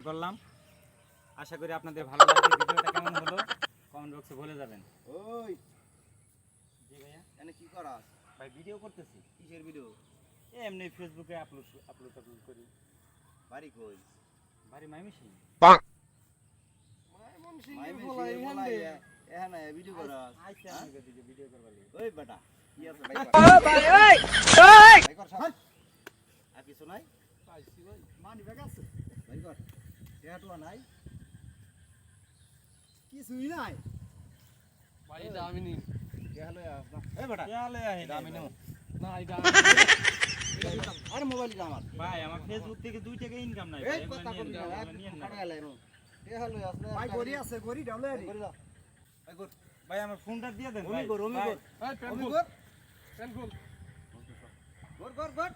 করলাম। আশা করি আপনাদের ভালো লাগবে। ভিডিওটা কেমন হলো কমেন্ট বক্সে বলে যাবেন। ওই জি ভাইয়া, এনে কি করাস? ভাই ভিডিও করতেছি। কিসের ভিডিও? এমনি ফেসবুকে আপলোড করি। বাড়ি কই? বাড়ি মাইমিসিং। এখানে ভিডিও করাস? আইছে আমাকে দিকে ভিডিও করবার লাগে। ওই বেটা কি আছে ভাই? ভাই এই ভাই কর সব। আর কিছু নাই? পাইছি ভাই মানি ব্যাগ আছে ভাই কর। টেহাটুয়া নাই? কিছুই নাই ভাই এটা আমি নি টেহা লই আস না। এই বেটা চলে আহে দামি নেও। না এটা আর মোবাইলটা আমার। ভাই আমার ফেসবুক থেকে 2 টাকা ইনকাম নাই। এই ভাই কথা কবি না। নিয়েন না। ফাটা গেল টেহা লই আস না। ভাই গড়ি আছে গড়ি ডাউলে ভাই কর দাও। ভাই কর। ভাই আমার ফোনটা দিয়ে দেন ওমি ভাই। কর ওমি ভাই, কর। এই পেন ওমি ফুল কর। পেন ফুল কর কর কর।